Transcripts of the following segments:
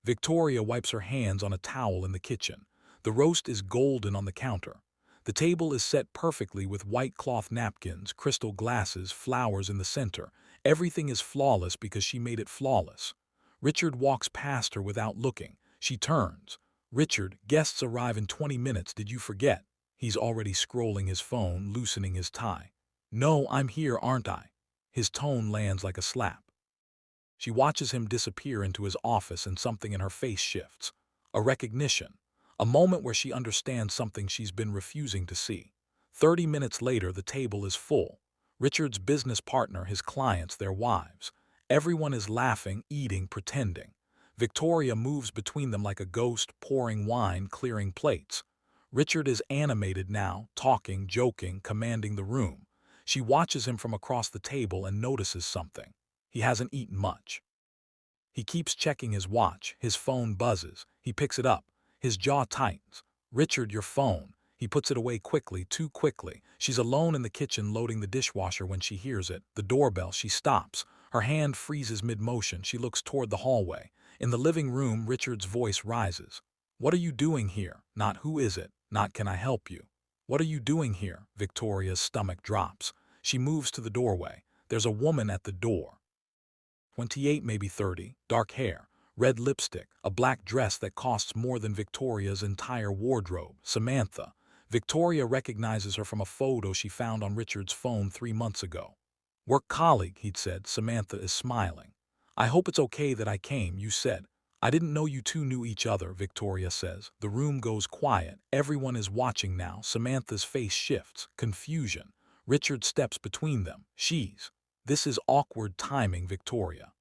Victoria wipes her hands on a towel in the kitchen. The roast is golden on the counter. The table is set perfectly with white cloth napkins, crystal glasses, flowers in the center. Everything is flawless because she made it flawless. Richard walks past her without looking. She turns. "Richard, guests arrive in 20 minutes. Did you forget?" He's already scrolling his phone, loosening his tie. "No, I'm here, aren't I?" His tone lands like a slap. She watches him disappear into his office and something in her face shifts. A recognition. A moment where she understands something she's been refusing to see. 30 minutes later, the table is full. Richard's business partner, his clients, their wives. Everyone is laughing, eating, pretending. Victoria moves between them like a ghost, pouring wine, clearing plates. Richard is animated now, talking, joking, commanding the room. She watches him from across the table and notices something. He hasn't eaten much. He keeps checking his watch. His phone buzzes. He picks it up. His jaw tightens. "Richard, your phone." He puts it away quickly, too quickly. She's alone in the kitchen loading the dishwasher when she hears it. The doorbell. She stops. Her hand freezes mid-motion. She looks toward the hallway. In the living room, Richard's voice rises. "What are you doing here?" Not "who is it?" Not "can I help you?" "What are you doing here?" Victoria's stomach drops. She moves to the doorway. There's a woman at the door. 28, maybe 30, dark hair, red lipstick, a black dress that costs more than Victoria's entire wardrobe. Samantha. Victoria recognizes her from a photo she found on Richard's phone 3 months ago. "Work colleague," he'd said. Samantha is smiling. "I hope it's okay that I came," you said. "I didn't know you two knew each other," Victoria says. The room goes quiet. Everyone is watching now. Samantha's face shifts. Confusion. Richard steps between them. This is awkward timing, Victoria.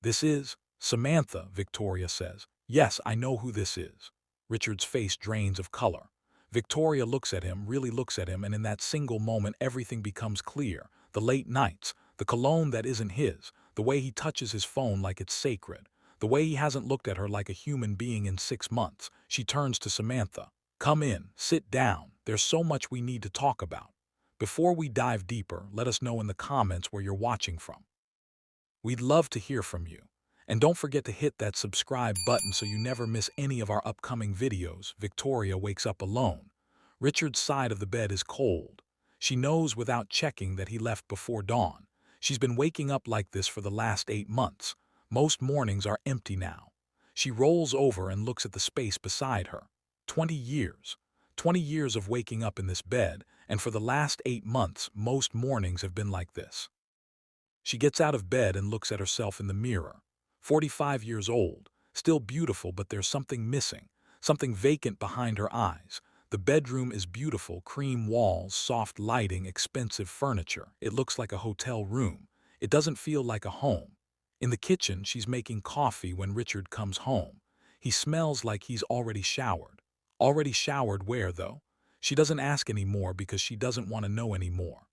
"This is Samantha," Victoria says. "Yes, I know who this is." Richard's face drains of color. Victoria looks at him, really looks at him, and in that single moment everything becomes clear. The late nights, the cologne that isn't his, the way he touches his phone like it's sacred, the way he hasn't looked at her like a human being in 6 months. She turns to Samantha. "Come in, sit down. There's so much we need to talk about. Before we dive deeper, let us know in the comments where you're watching from. We'd love to hear from you. And don't forget to hit that subscribe button so you never miss any of our upcoming videos." Victoria wakes up alone. Richard's side of the bed is cold. She knows without checking that he left before dawn. She's been waking up like this for the last 8 months. Most mornings are empty now. She rolls over and looks at the space beside her. 20 years. 20 years of waking up in this bed, and for the last 8 months, most mornings have been like this. She gets out of bed and looks at herself in the mirror. 45 years old, still beautiful, but there's something missing, something vacant behind her eyes. The bedroom is beautiful, cream walls, soft lighting, expensive furniture. It looks like a hotel room. It doesn't feel like a home. In the kitchen, she's making coffee when Richard comes home. He smells like he's already showered. Already showered where, though? She doesn't ask anymore because she doesn't want to know anymore.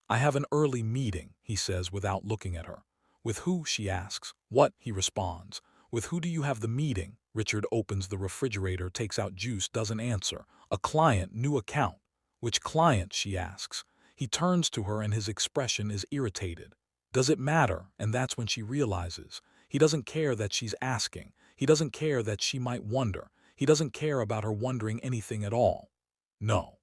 "I have an early meeting," he says without looking at her. "With who?" she asks. "What?" he responds. "With who do you have the meeting?" Richard opens the refrigerator, takes out juice, doesn't answer. "A client, new account." "Which client?" she asks. He turns to her and his expression is irritated. "Does it matter?" And that's when she realizes. He doesn't care that she's asking. He doesn't care that she might wonder. He doesn't care about her wondering anything at all. "No.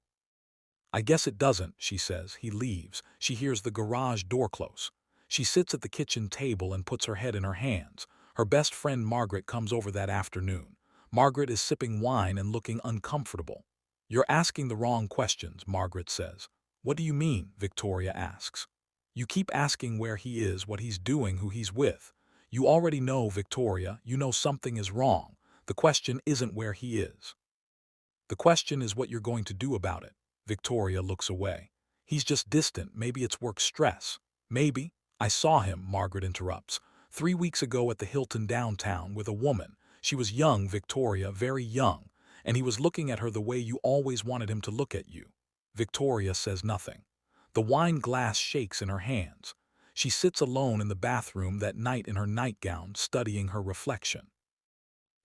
I guess it doesn't," she says. He leaves. She hears the garage door close. She sits at the kitchen table and puts her head in her hands. Her best friend Margaret comes over that afternoon. Margaret is sipping wine and looking uncomfortable. "You're asking the wrong questions," Margaret says. "What do you mean?" Victoria asks. "You keep asking where he is, what he's doing, who he's with. You already know, Victoria. You know something is wrong. The question isn't where he is. The question is what you're going to do about it." Victoria looks away. "He's just distant. Maybe it's work stress." "Maybe. I saw him," Margaret interrupts. 3 weeks ago at the Hilton downtown with a woman. She was young, Victoria, very young. And he was looking at her the way you always wanted him to look at you." Victoria says nothing. The wine glass shakes in her hands. She sits alone in the bathroom that night in her nightgown, studying her reflection.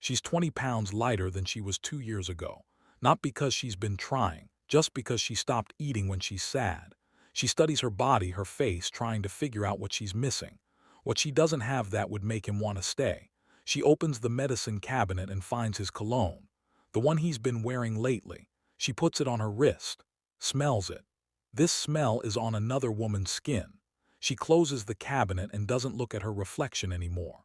She's 20 pounds lighter than she was 2 years ago. Not because she's been trying, just because she stopped eating when she's sad. She studies her body, her face, trying to figure out what she's missing. What she doesn't have that would make him want to stay. She opens the medicine cabinet and finds his cologne, the one he's been wearing lately. She puts it on her wrist, smells it. This smell is on another woman's skin. She closes the cabinet and doesn't look at her reflection anymore.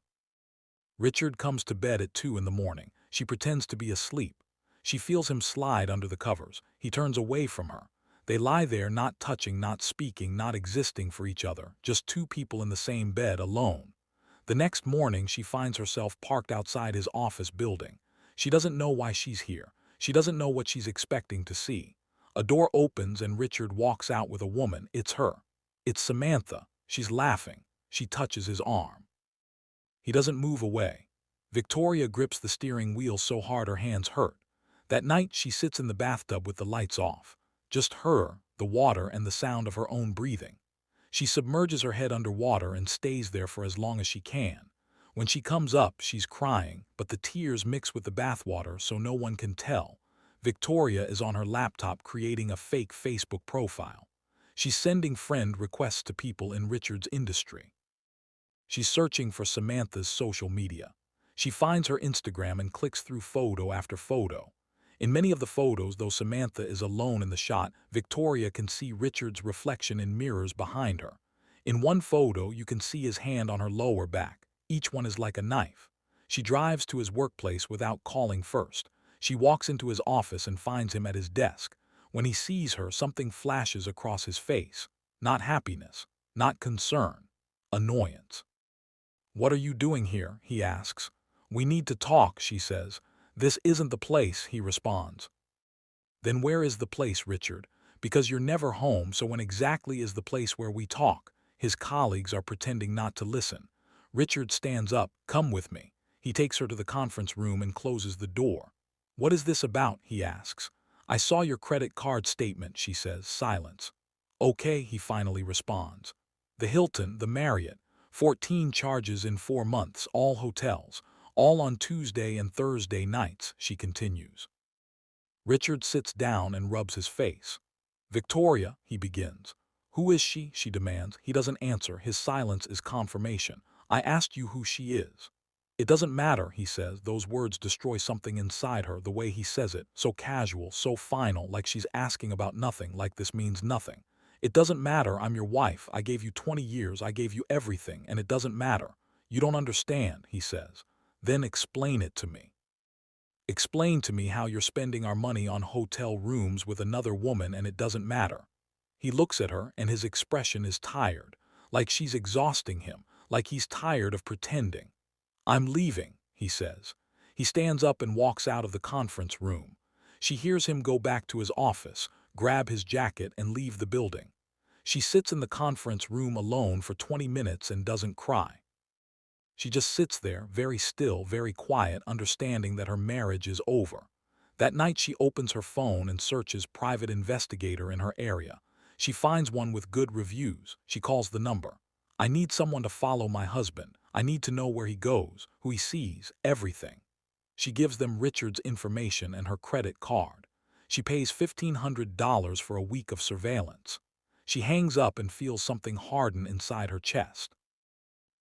Richard comes to bed at 2 in the morning. She pretends to be asleep. She feels him slide under the covers. He turns away from her. They lie there, not touching, not speaking, not existing for each other, just two people in the same bed, alone. The next morning, she finds herself parked outside his office building. She doesn't know why she's here. She doesn't know what she's expecting to see. A door opens and Richard walks out with a woman. It's her. It's Samantha. She's laughing. She touches his arm. He doesn't move away. Victoria grips the steering wheel so hard her hands hurt. That night, she sits in the bathtub with the lights off. Just her, the water, and the sound of her own breathing. She submerges her head underwater and stays there for as long as she can. When she comes up, she's crying, but the tears mix with the bathwater so no one can tell. Victoria is on her laptop creating a fake Facebook profile. She's sending friend requests to people in Richard's industry. She's searching for Samantha's social media. She finds her Instagram and clicks through photo after photo. In many of the photos, though Samantha is alone in the shot, Victoria can see Richard's reflection in mirrors behind her. In one photo, you can see his hand on her lower back. Each one is like a knife. She drives to his workplace without calling first. She walks into his office and finds him at his desk. When he sees her, something flashes across his face. Not happiness, not concern, annoyance. "What are you doing here?" he asks. "We need to talk," she says. "This isn't the place," he responds. "Then where is the place, Richard? Because you're never home, so when exactly is the place where we talk?" His colleagues are pretending not to listen. Richard stands up. "Come with me." He takes her to the conference room and closes the door. "What is this about?" he asks. "I saw your credit card statement," she says. Silence. "Okay," he finally responds. "The Hilton, the Marriott. 14 charges in 4 months, all hotels, all on Tuesday and Thursday nights," she continues. Richard sits down and rubs his face. "Victoria," he begins. "Who is she?" she demands. He doesn't answer. His silence is confirmation. "I asked you who she is." "It doesn't matter," he says. Those words destroy something inside her, the way he says it, so casual, so final, like she's asking about nothing, like this means nothing. "It doesn't matter. I'm your wife. I gave you 20 years. I gave you everything, and it doesn't matter." "You don't understand," he says. "Then explain it to me. Explain to me how you're spending our money on hotel rooms with another woman and it doesn't matter." He looks at her and his expression is tired, like she's exhausting him, like he's tired of pretending. "I'm leaving," he says. He stands up and walks out of the conference room. She hears him go back to his office, grab his jacket, and leave the building. She sits in the conference room alone for 20 minutes and doesn't cry. She just sits there, very still, very quiet, understanding that her marriage is over. That night she opens her phone and searches private investigator in her area. She finds one with good reviews. She calls the number. "I need someone to follow my husband. I need to know where he goes, who he sees, everything." She gives them Richard's information and her credit card. She pays $1,500 for a week of surveillance. She hangs up and feels something harden inside her chest.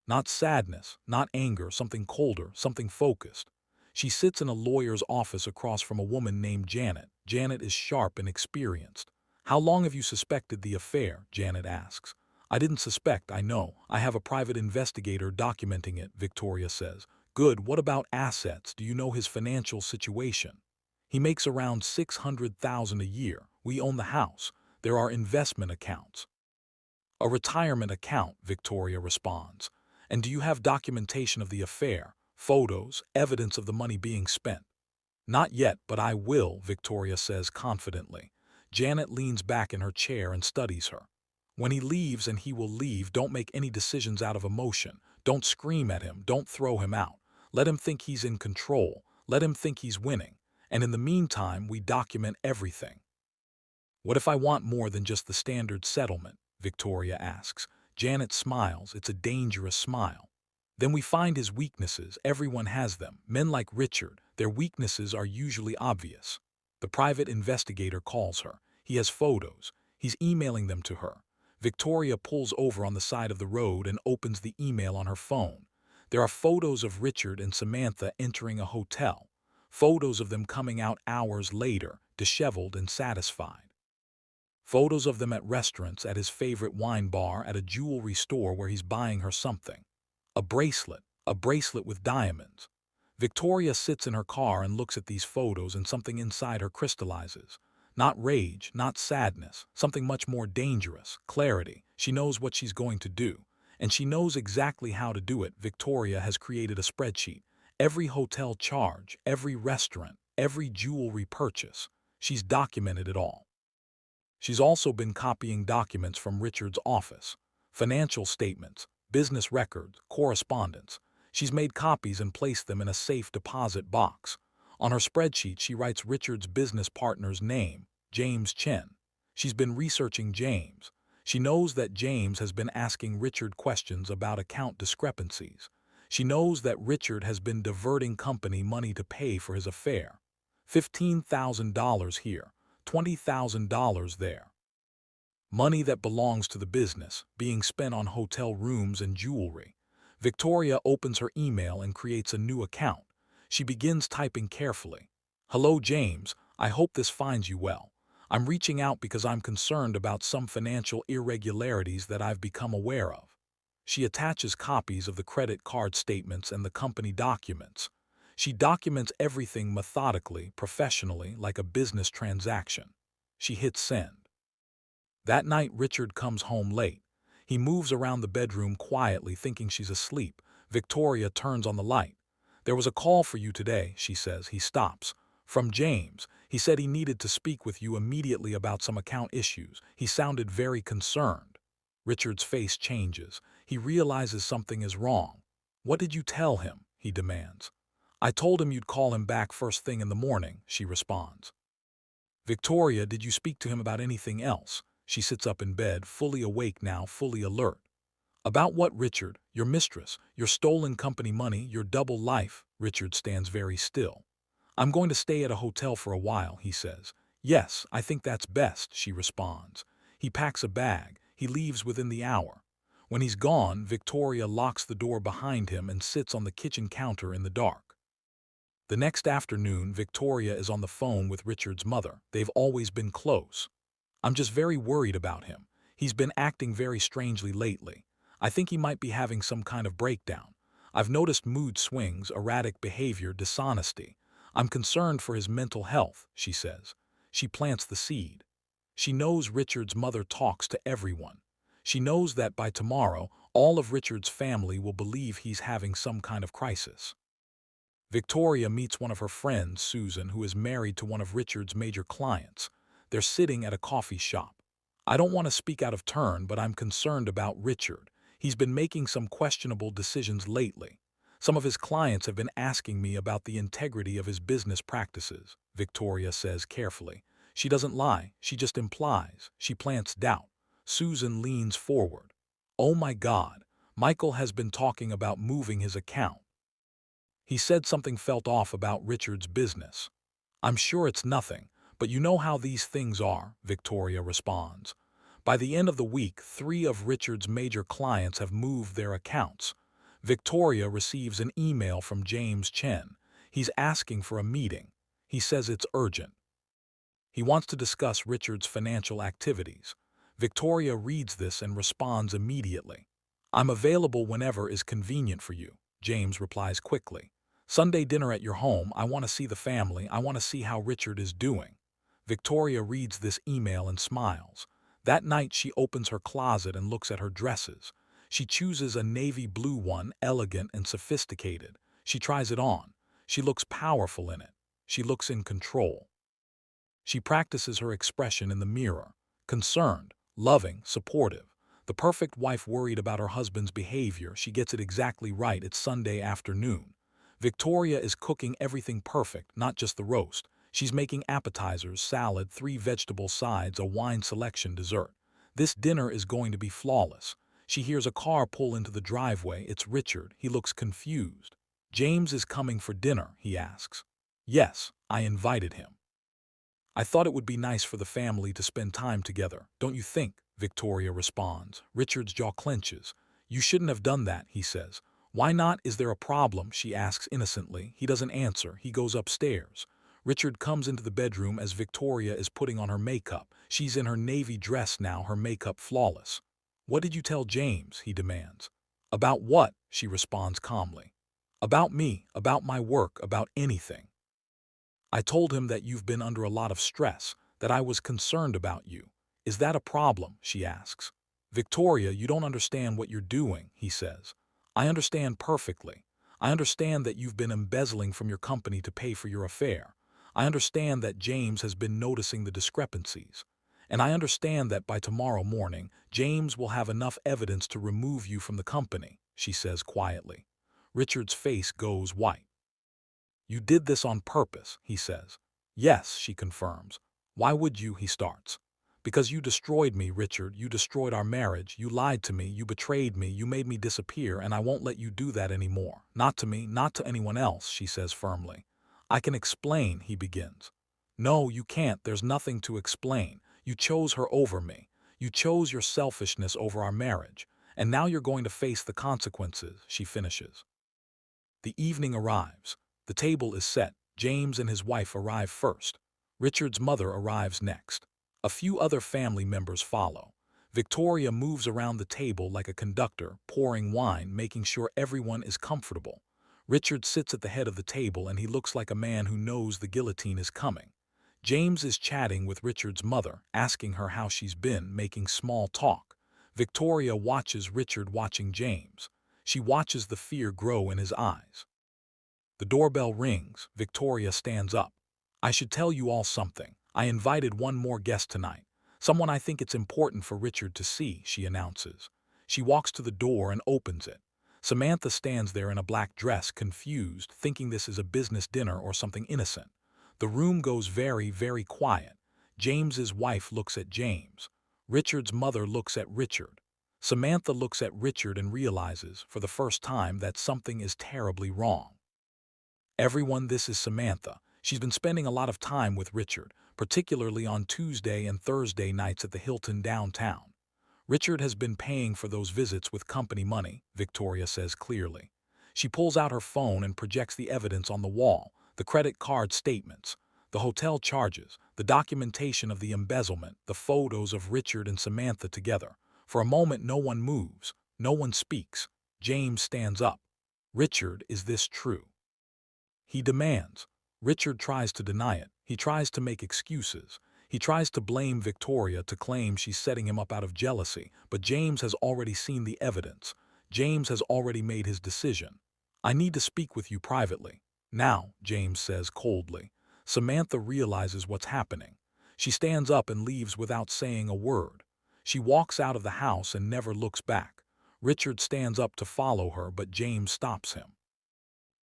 Not sadness, not anger, something colder, something focused. She sits in a lawyer's office across from a woman named Janet. Janet is sharp and experienced. "How long have you suspected the affair?" Janet asks. "I didn't suspect, I know. I have a private investigator documenting it," Victoria says. "Good, what about assets? Do you know his financial situation?" "He makes around $600,000 a year. We own the house. There are investment accounts." "A retirement account," Victoria responds. "And do you have documentation of the affair? Photos, evidence of the money being spent?" "Not yet, but I will," Victoria says confidently. Janet leans back in her chair and studies her. "When he leaves, and he will leave, don't make any decisions out of emotion. Don't scream at him. Don't throw him out. Let him think he's in control. Let him think he's winning. And in the meantime, we document everything." "What if I want more than just the standard settlement?" Victoria asks. Janet smiles. It's a dangerous smile. "Then we find his weaknesses. Everyone has them. Men like Richard, their weaknesses are usually obvious." The private investigator calls her. He has photos. He's emailing them to her. Victoria pulls over on the side of the road and opens the email on her phone. There are photos of Richard and Samantha entering a hotel, photos of them coming out hours later, disheveled and satisfied. Photos of them at restaurants, at his favorite wine bar, at a jewelry store where he's buying her something. A bracelet with diamonds. Victoria sits in her car and looks at these photos, and something inside her crystallizes. Not rage, not sadness, something much more dangerous, clarity. She knows what she's going to do, and she knows exactly how to do it. Victoria has created a spreadsheet. Every hotel charge, every restaurant, every jewelry purchase. She's documented it all. She's also been copying documents from Richard's office, financial statements, business records, correspondence. She's made copies and placed them in a safe deposit box. On her spreadsheet, she writes Richard's business partner's name, James Chen. She's been researching James. She knows that James has been asking Richard questions about account discrepancies. She knows that Richard has been diverting company money to pay for his affair. $15,000 here. $20,000 there. Money that belongs to the business, being spent on hotel rooms and jewelry. Victoria opens her email and creates a new account. She begins typing carefully. "Hello, James. I hope this finds you well. I'm reaching out because I'm concerned about some financial irregularities that I've become aware of." She attaches copies of the credit card statements and the company documents. She documents everything methodically, professionally, like a business transaction. She hits send. That night, Richard comes home late. He moves around the bedroom quietly, thinking she's asleep. Victoria turns on the light. "There was a call for you today," she says. He stops. "From James. He said he needed to speak with you immediately about some account issues. He sounded very concerned." Richard's face changes. He realizes something is wrong. "What did you tell him?" he demands. "I told him you'd call him back first thing in the morning," she responds. "Victoria, did you speak to him about anything else?" She sits up in bed, fully awake now, fully alert. "About what, Richard? Your mistress, your stolen company money, your double life?" Richard stands very still. "I'm going to stay at a hotel for a while," he says. "Yes, I think that's best," she responds. He packs a bag. He leaves within the hour. When he's gone, Victoria locks the door behind him and sits on the kitchen counter in the dark. The next afternoon, Victoria is on the phone with Richard's mother. They've always been close. "I'm just very worried about him. He's been acting very strangely lately. I think he might be having some kind of breakdown. I've noticed mood swings, erratic behavior, dishonesty. I'm concerned for his mental health," she says. She plants the seed. She knows Richard's mother talks to everyone. She knows that by tomorrow, all of Richard's family will believe he's having some kind of crisis. Victoria meets one of her friends, Susan, who is married to one of Richard's major clients. They're sitting at a coffee shop. "I don't want to speak out of turn, but I'm concerned about Richard. He's been making some questionable decisions lately. Some of his clients have been asking me about the integrity of his business practices," Victoria says carefully. She doesn't lie, she just implies. She plants doubt. Susan leans forward. "Oh my God, Michael has been talking about moving his account. He said something felt off about Richard's business." "I'm sure it's nothing, but you know how these things are," Victoria responds. By the end of the week, 3 of Richard's major clients have moved their accounts. Victoria receives an email from James Chen. He's asking for a meeting. He says it's urgent. He wants to discuss Richard's financial activities. Victoria reads this and responds immediately. "I'm available whenever is convenient for you," James replies quickly. "Sunday dinner at your home. I want to see the family. I want to see how Richard is doing." Victoria reads this email and smiles. That night she opens her closet and looks at her dresses. She chooses a navy blue one, elegant and sophisticated. She tries it on. She looks powerful in it. She looks in control. She practices her expression in the mirror. Concerned, loving, supportive. The perfect wife worried about her husband's behavior. She gets it exactly right. It's Sunday afternoon. Victoria is cooking everything perfect, not just the roast. She's making appetizers, salad, 3 vegetable sides, a wine selection, dessert. This dinner is going to be flawless. She hears a car pull into the driveway. It's Richard. He looks confused. "James is coming for dinner?" he asks. "Yes, I invited him. I thought it would be nice for the family to spend time together, don't you think?" Victoria responds. Richard's jaw clenches. "You shouldn't have done that," he says. "Why not? Is there a problem?" she asks innocently. He doesn't answer. He goes upstairs. Richard comes into the bedroom as Victoria is putting on her makeup. She's in her navy dress now, her makeup flawless. "What did you tell James?" he demands. "About what?" she responds calmly. "About me, about my work, about anything. I told him that you've been under a lot of stress, that I was concerned about you. Is that a problem?" she asks. "Victoria, you don't understand what you're doing," he says. "I understand perfectly. I understand that you've been embezzling from your company to pay for your affair. I understand that James has been noticing the discrepancies. And I understand that by tomorrow morning, James will have enough evidence to remove you from the company," she says quietly. Richard's face goes white. "You did this on purpose," he says. "Yes," she confirms. "Why would you?" he starts. "Because you destroyed me, Richard. You destroyed our marriage. You lied to me. You betrayed me. You made me disappear, and I won't let you do that anymore. Not to me, not to anyone else," she says firmly. "I can explain," he begins. "No, you can't. There's nothing to explain. You chose her over me. You chose your selfishness over our marriage. And now you're going to face the consequences," she finishes. The evening arrives. The table is set. James and his wife arrive first. Richard's mother arrives next. A few other family members follow. Victoria moves around the table like a conductor, pouring wine, making sure everyone is comfortable. Richard sits at the head of the table and he looks like a man who knows the guillotine is coming. James is chatting with Richard's mother, asking her how she's been, making small talk. Victoria watches Richard watching James. She watches the fear grow in his eyes. The doorbell rings. Victoria stands up. "I should tell you all something. I invited one more guest tonight. Someone I think it's important for Richard to see," she announces. She walks to the door and opens it. Samantha stands there in a black dress, confused, thinking this is a business dinner or something innocent. The room goes very, very quiet. James's wife looks at James. Richard's mother looks at Richard. Samantha looks at Richard and realizes, for the first time, that something is terribly wrong. "Everyone, this is Samantha. She's been spending a lot of time with Richard, particularly on Tuesday and Thursday nights at the Hilton downtown. Richard has been paying for those visits with company money," Victoria says clearly. She pulls out her phone and projects the evidence on the wall, the credit card statements, the hotel charges, the documentation of the embezzlement, the photos of Richard and Samantha together. For a moment, no one moves, no one speaks. James stands up. "Richard, is this true?" he demands. Richard tries to deny it. He tries to make excuses. He tries to blame Victoria, to claim she's setting him up out of jealousy, but James has already seen the evidence. James has already made his decision. "I need to speak with you privately." "Now," James says coldly. Samantha realizes what's happening. She stands up and leaves without saying a word. She walks out of the house and never looks back. Richard stands up to follow her, but James stops him.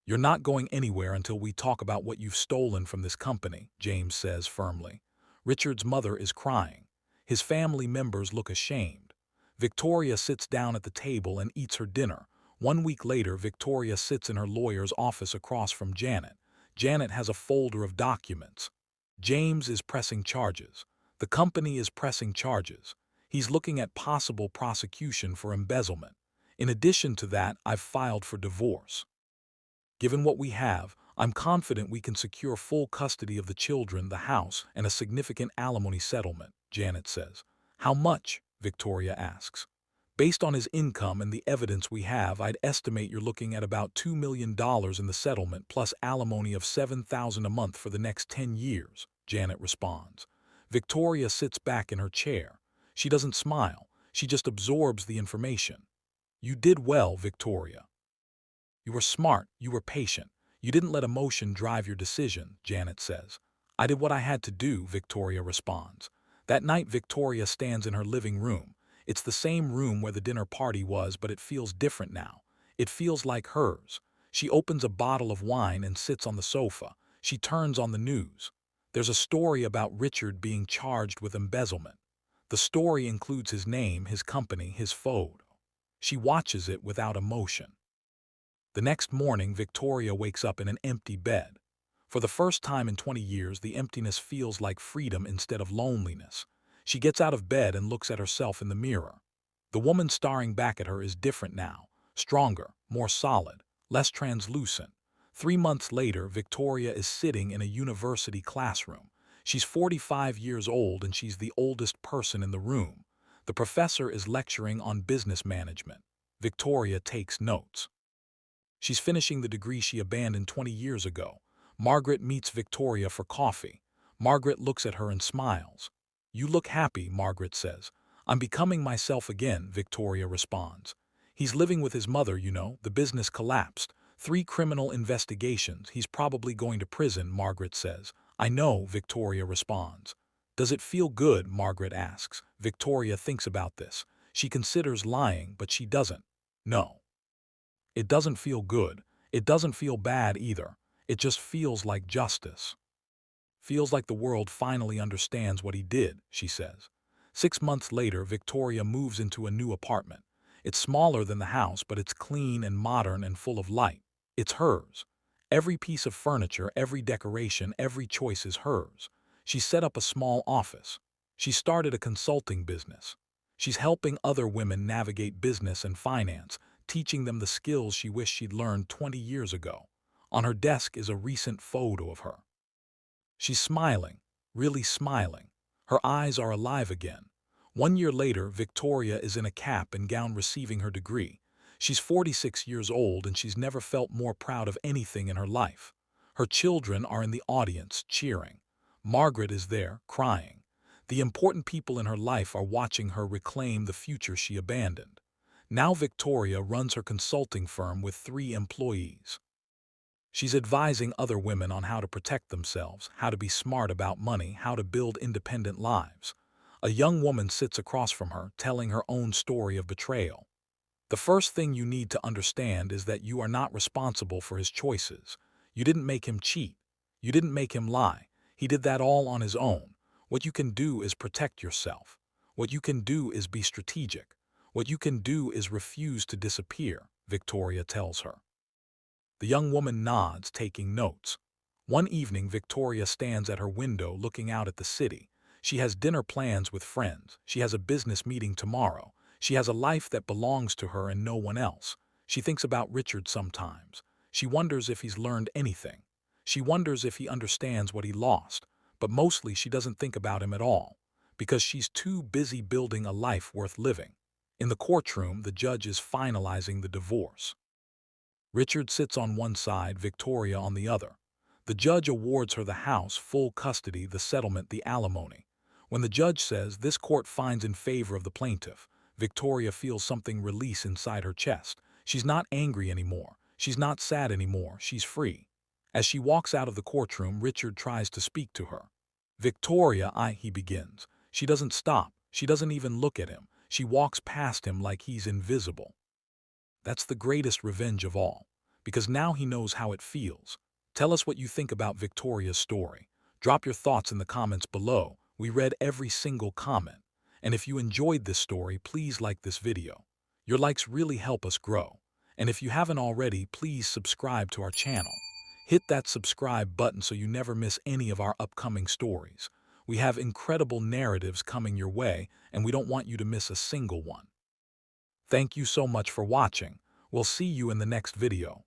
"You're not going anywhere until we talk about what you've stolen from this company," James says firmly. Richard's mother is crying. His family members look ashamed. Victoria sits down at the table and eats her dinner. 1 week later, Victoria sits in her lawyer's office across from Janet. Janet has a folder of documents. James is pressing charges. The company is pressing charges. He's looking at possible prosecution for embezzlement. In addition to that, I've filed for divorce. Given what we have, I'm confident we can secure full custody of the children, the house, and a significant alimony settlement," Janet says. "How much?" Victoria asks. "Based on his income and the evidence we have, I'd estimate you're looking at about $2 million in the settlement, plus alimony of $7,000 a month for the next 10 years, Janet responds. Victoria sits back in her chair. She doesn't smile. She just absorbs the information. "You did well, Victoria. You were smart, you were patient. You didn't let emotion drive your decision," Janet says. "I did what I had to do," Victoria responds. That night, Victoria stands in her living room. It's the same room where the dinner party was, but it feels different now. It feels like hers. She opens a bottle of wine and sits on the sofa. She turns on the news. There's a story about Richard being charged with embezzlement. The story includes his name, his company, his photo. She watches it without emotion. The next morning, Victoria wakes up in an empty bed. For the first time in 20 years, the emptiness feels like freedom instead of loneliness. She gets out of bed and looks at herself in the mirror. The woman staring back at her is different now. Stronger, more solid, less translucent. 3 months later, Victoria is sitting in a university classroom. She's 45 years old and she's the oldest person in the room. The professor is lecturing on business management. Victoria takes notes. She's finishing the degree she abandoned 20 years ago. Margaret meets Victoria for coffee. Margaret looks at her and smiles. "You look happy," Margaret says. "I'm becoming myself again," Victoria responds. "He's living with his mother, you know. The business collapsed. 3 criminal investigations. He's probably going to prison," Margaret says. "I know," Victoria responds. "Does it feel good?" Margaret asks. Victoria thinks about this. She considers lying, but she doesn't. No. It doesn't feel good. It doesn't feel bad either. It just feels like justice. Feels like the world finally understands what he did, she says. 6 months later, Victoria moves into a new apartment. It's smaller than the house, but it's clean and modern and full of light. It's hers. Every piece of furniture, every decoration, every choice is hers. She set up a small office. She started a consulting business. She's helping other women navigate business and finance, teaching them the skills she wished she'd learned 20 years ago. On her desk is a recent photo of her. She's smiling, really smiling. Her eyes are alive again. 1 year later, Victoria is in a cap and gown receiving her degree. She's 46 years old and she's never felt more proud of anything in her life. Her children are in the audience, cheering. Margaret is there, crying. The important people in her life are watching her reclaim the future she abandoned. Now Victoria runs her consulting firm with 3 employees. She's advising other women on how to protect themselves, how to be smart about money, how to build independent lives. A young woman sits across from her, telling her own story of betrayal. "The first thing you need to understand is that you are not responsible for his choices. You didn't make him cheat. You didn't make him lie. He did that all on his own. What you can do is protect yourself. What you can do is be strategic. What you can do is refuse to disappear," Victoria tells her. The young woman nods, taking notes. One evening, Victoria stands at her window looking out at the city. She has dinner plans with friends. She has a business meeting tomorrow. She has a life that belongs to her and no one else. She thinks about Richard sometimes. She wonders if he's learned anything. She wonders if he understands what he lost. But mostly she doesn't think about him at all, because she's too busy building a life worth living. In the courtroom, the judge is finalizing the divorce. Richard sits on one side, Victoria on the other. The judge awards her the house, full custody, the settlement, the alimony. When the judge says, "This court finds in favor of the plaintiff," Victoria feels something release inside her chest. She's not angry anymore. She's not sad anymore. She's free. As she walks out of the courtroom, Richard tries to speak to her. "Victoria, he begins. She doesn't stop. She doesn't even look at him. She walks past him like he's invisible. That's the greatest revenge of all, because now he knows how it feels. Tell us what you think about Victoria's story. Drop your thoughts in the comments below. We read every single comment. And if you enjoyed this story, please like this video. Your likes really help us grow. And if you haven't already, please subscribe to our channel. Hit that subscribe button so you never miss any of our upcoming stories. We have incredible narratives coming your way, and we don't want you to miss a single one. Thank you so much for watching. We'll see you in the next video.